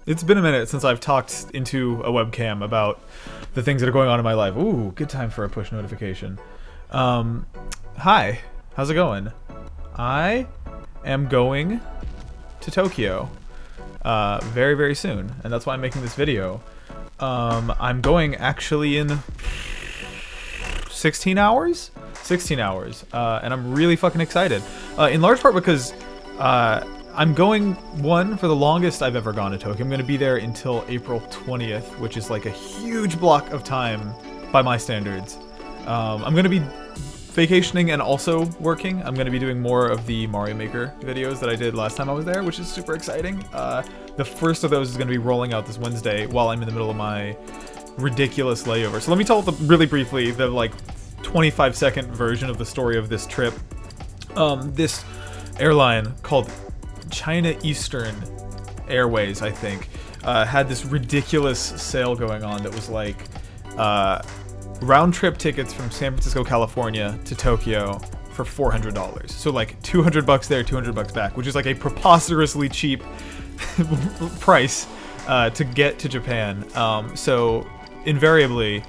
It's been a minute since I've talked into a webcam about the things that are going on in my life. Ooh, good time for a push notification. Hi, how's it going? I am going to Tokyo very, very soon, and that's why I'm making this video. I'm going actually in 16 hours? 16 hours, and I'm really fucking excited. In large part because I'm going, for the longest I've ever gone to Tokyo. I'm going to be there until April 20th, which is like a huge block of time by my standards. I'm going to be vacationing and also working. I'm going to be doing more of the Mario Maker videos that I did last time I was there, which is super exciting. The first of those is going to be rolling out this Wednesday while I'm in the middle of my ridiculous layover. So let me tell really briefly the like 25-second version of the story of this trip. This airline called China Eastern Airways, I think, had this ridiculous sale going on that was like round-trip tickets from San Francisco, California to Tokyo for $400. So like $200 there, $200 back, which is like a preposterously cheap price to get to Japan. So invariably,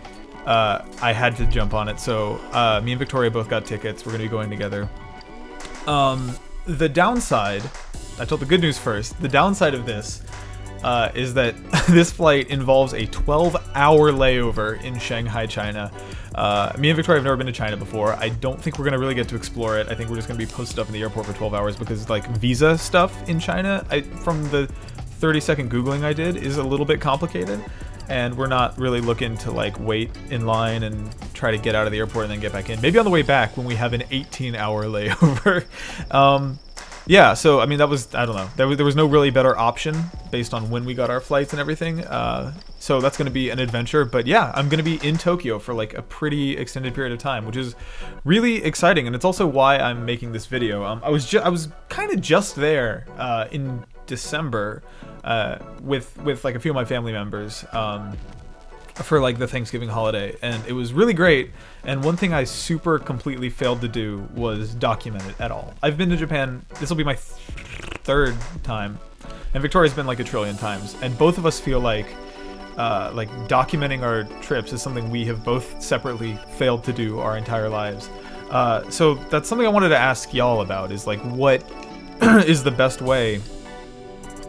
I had to jump on it. So me and Victoria both got tickets. We're going to be going together. The downside, I told the good news first. The downside of this is that this flight involves a 12-hour layover in Shanghai, China. Me and Victoria have never been to China before. I don't think we're going to really get to explore it. I think we're just going to be posted up in the airport for 12 hours because like visa stuff in China, from the 30-second Googling I did, is a little bit complicated. And we're not really looking to like wait in line and try to get out of the airport and then get back in. Maybe on the way back when we have an 18-hour layover. Yeah, so I mean that was, I don't know. There was no really better option based on when we got our flights and everything. So that's going to be an adventure. But yeah, I'm going to be in Tokyo for like a pretty extended period of time, which is really exciting. And it's also why I'm making this video. I was kind of just there in December with like a few of my family members for like the Thanksgiving holiday, and it was really great. And one thing I super completely failed to do was document it at all. I've been to Japan, this will be my third time, and Victoria's been like a trillion times, and both of us feel like documenting our trips is something we have both separately failed to do our entire lives. So that's something I wanted to ask y'all about, is like what is the best way,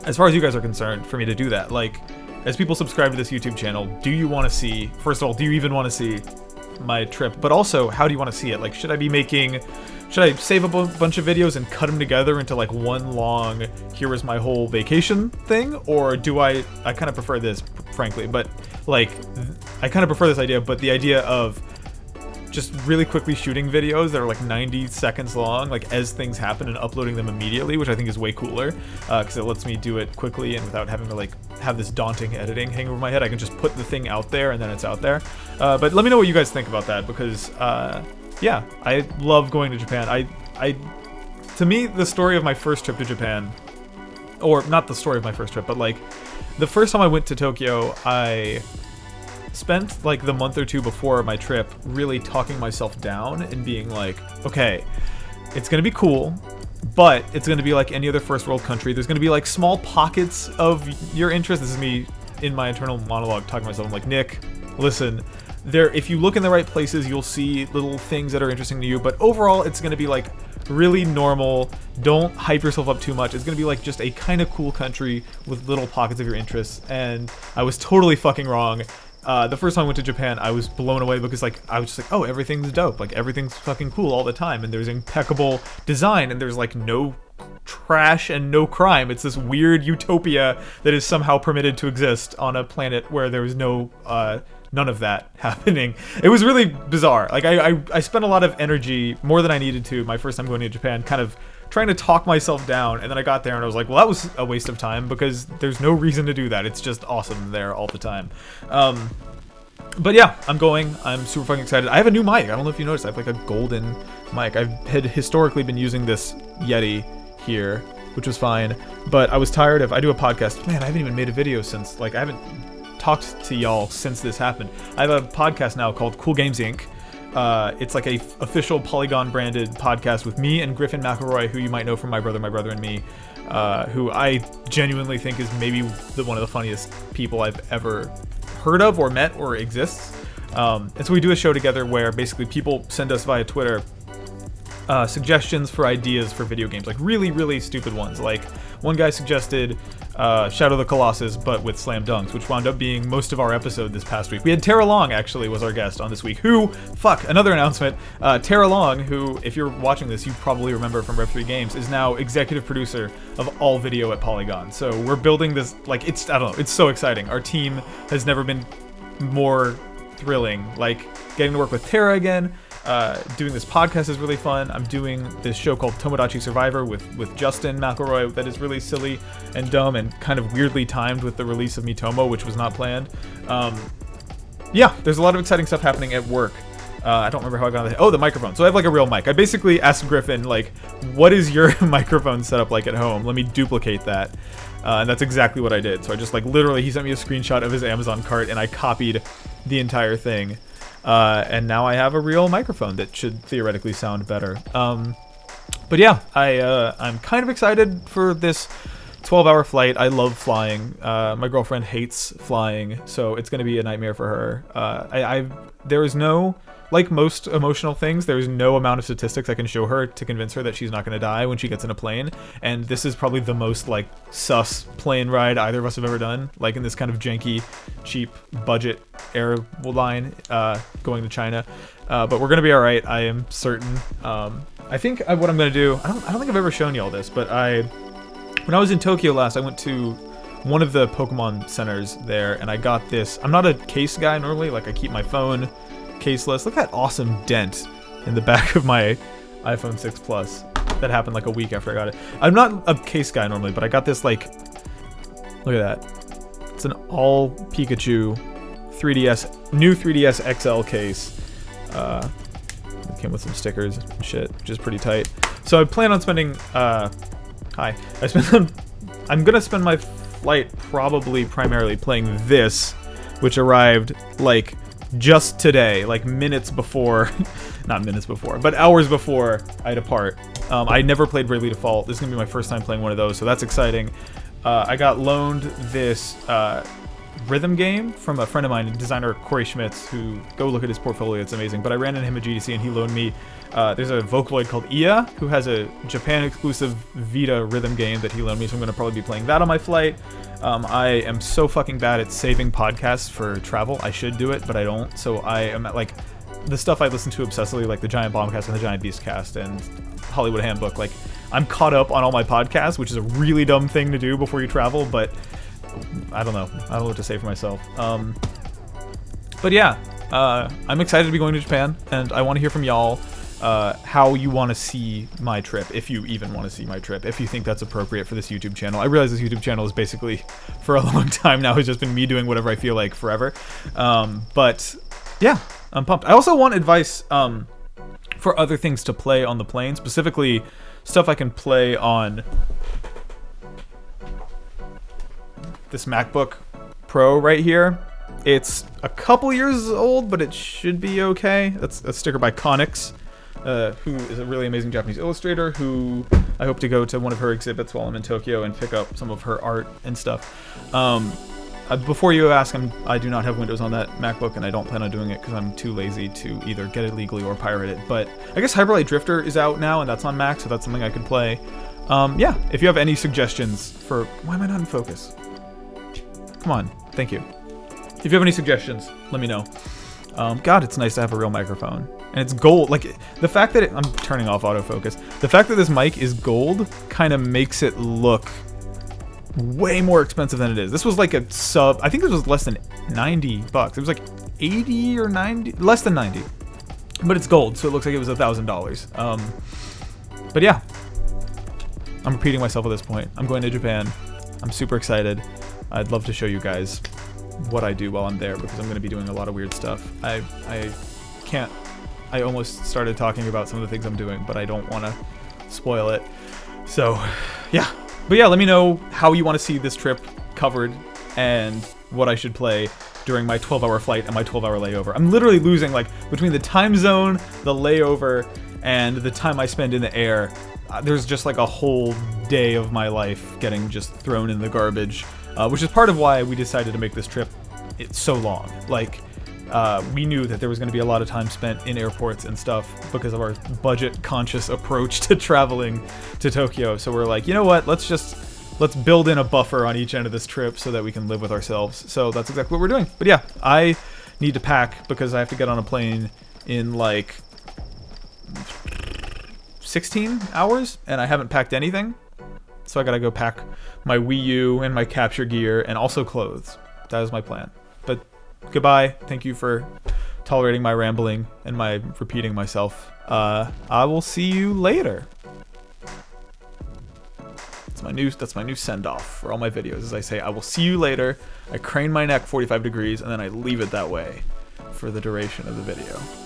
as far as you guys are concerned, for me to do that? Like, as people subscribe to this YouTube channel, do you want to see, first of all, do you even want to see my trip? But also, how do you want to see it? Like, should I save a bunch of videos and cut them together into like one long, here is my whole vacation thing? Or do I kind of prefer this, frankly, but like, I kind of prefer this idea, but the idea of just really quickly shooting videos that are like 90 seconds long, like as things happen, and uploading them immediately, which I think is way cooler, because it lets me do it quickly and without having to like have this daunting editing hang over my head. I can just put the thing out there and then it's out there. But let me know what you guys think about that, because yeah, I love going to Japan. To me, the story of my first trip to Japan, or not the story of my first trip, but like the first time I went to Tokyo, I spent like the month or two before my trip really talking myself down and being like, okay, it's gonna be cool, but it's gonna be like any other first world country. There's gonna be like small pockets of your interest. This is me in my internal monologue talking to myself. I'm like, Nick, listen, if you look in the right places, you'll see little things that are interesting to you, but overall it's gonna be like really normal. Don't hype yourself up too much. It's gonna be like just a kind of cool country with little pockets of your interests. And I was totally fucking wrong. The first time I went to Japan, I was blown away because like I was just like, oh, everything's dope, like everything's fucking cool all the time, and there's impeccable design, and there's like no trash and no crime. It's this weird utopia that is somehow permitted to exist on a planet where there was none of that happening. It was really bizarre. Like I spent a lot of energy, more than I needed to, my first time going to Japan, kind of trying to talk myself down, and then I got there and I was like, well, that was a waste of time because there's no reason to do that. It's just awesome there all the time. But yeah, I'm super fucking excited. I have a new mic. I don't know if you noticed, I have like a golden mic. I had historically been using this Yeti here, which was fine, but I was tired of, I do a podcast, man, I haven't even made a video since, like, I haven't talked to y'all since this happened. I have a podcast now called Cool Games Inc. It's like a official Polygon branded podcast with me and Griffin McElroy, who you might know from My Brother and Me. who I genuinely think is maybe one of the funniest people I've ever heard of or met or exists. And so we do a show together where basically people send us via Twitter suggestions for ideas for video games, like really, really stupid ones. Like one guy suggested Shadow of the Colossus, but with slam dunks, which wound up being most of our episode this past week. We had Tara Long actually was our guest on this week. Another announcement. Tara Long, who, if you're watching this, you probably remember from Rev3 Games, is now executive producer of all video at Polygon. So we're building this, like, it's so exciting. Our team has never been more thrilling. Like, getting to work with Tara again. Doing this podcast is really fun. I'm doing this show called Tomodachi Survivor with Justin McElroy that is really silly and dumb and kind of weirdly timed with the release of Miitomo, which was not planned. Yeah, there's a lot of exciting stuff happening at work. I don't remember how I got on that. Oh, the microphone. So I have like a real mic. I basically asked Griffin, like, what is your microphone setup like at home? Let me duplicate that. And that's exactly what I did. So I just, like, literally, he sent me a screenshot of his Amazon cart and I copied the entire thing. And now I have a real microphone that should theoretically sound better. But yeah, I'm kind of excited for this 12-hour flight. I love flying. My girlfriend hates flying, so it's going to be a nightmare for her. There is no, like most emotional things, there is no amount of statistics I can show her to convince her that she's not going to die when she gets in a plane. And this is probably the most, like, sus plane ride either of us have ever done. Like, in this kind of janky, cheap, budget airline going to China. But we're going to be all right, I am certain. I think what I'm going to do, I don't think I've ever shown you all this, but when I was in Tokyo last, I went to one of the Pokemon centers there, and I got this. I'm not a case guy normally, like I keep my phone caseless. Look at that awesome dent in the back of my iPhone 6 Plus. That happened like a week after I got it. I'm not a case guy normally, but I got this, like, look at that. It's an all Pikachu new 3DS XL case. It came with some stickers and shit, which is pretty tight. So I plan on spending, I'm gonna spend my flight probably primarily playing this, which arrived like just today, like minutes before, not minutes before, but hours before I depart. I never played Bravely Default. This is gonna be my first time playing one of those, so that's exciting. I got loaned this rhythm game from a friend of mine, designer Corey Schmitz, who, go look at his portfolio, it's amazing. But I ran into him at GDC and he loaned me, there's a Vocaloid called Ia, who has a Japan exclusive Vita rhythm game that he loaned me, so I'm going to probably be playing that on my flight. I am so fucking bad at saving podcasts for travel. I should do it, but I don't. So I am at, like, the stuff I listen to obsessively, like the Giant Bombcast and the Giant Beastcast and Hollywood Handbook, like, I'm caught up on all my podcasts, which is a really dumb thing to do before you travel, but I don't know what to say for myself. But yeah, I'm excited to be going to Japan, and I want to hear from y'all how you want to see my trip, if you even want to see my trip, if you think that's appropriate for this YouTube channel. I realize this YouTube channel is basically, for a long time now, has just been me doing whatever I feel like forever. But yeah, I'm pumped. I also want advice for other things to play on the plane, specifically stuff I can play on this MacBook Pro right here. It's a couple years old, but it should be okay. That's a sticker by Konix, who is a really amazing Japanese illustrator, who I hope to go to one of her exhibits while I'm in Tokyo and pick up some of her art and stuff. Before you ask, I do not have Windows on that MacBook, and I don't plan on doing it because I'm too lazy to either get it legally or pirate it. But I guess Hyperlight Drifter is out now, and that's on Mac, so that's something I could play. Yeah, if you have any suggestions for... Why am I not in focus? Come on, thank you. If you have any suggestions, let me know. God, it's nice to have a real microphone. And it's gold. Like, the fact that I'm turning off autofocus. The fact that this mic is gold kind of makes it look way more expensive than it is. This was like a sub... I think this was less than $90. It was like 80 or 90... Less than 90. But it's gold, so it looks like it was $1,000. But yeah. I'm repeating myself at this point. I'm going to Japan. I'm super excited. I'd love to show you guys what I do while I'm there, because I'm going to be doing a lot of weird stuff. I almost started talking about some of the things I'm doing, but I don't want to spoil it. So, yeah. But yeah, let me know how you want to see this trip covered and what I should play during my 12-hour flight and my 12-hour layover. I'm literally losing, like, between the time zone, the layover, and the time I spend in the air. there's just like a whole day of my life getting just thrown in the garbage, which is part of why we decided to make this trip so long. Like, we knew that there was going to be a lot of time spent in airports and stuff because of our budget-conscious approach to traveling to Tokyo. So we're like, you know what? Let's build in a buffer on each end of this trip so that we can live with ourselves. So that's exactly what we're doing. But yeah, I need to pack because I have to get on a plane in like 16 hours, and I haven't packed anything. So I gotta go pack my Wii U and my capture gear and also clothes. That is my plan. But goodbye. Thank you for tolerating my rambling and my repeating myself. I will see you later. That's my new send-off for all my videos, as I say, I will see you later. I crane my neck 45 degrees, and then I leave it that way for the duration of the video.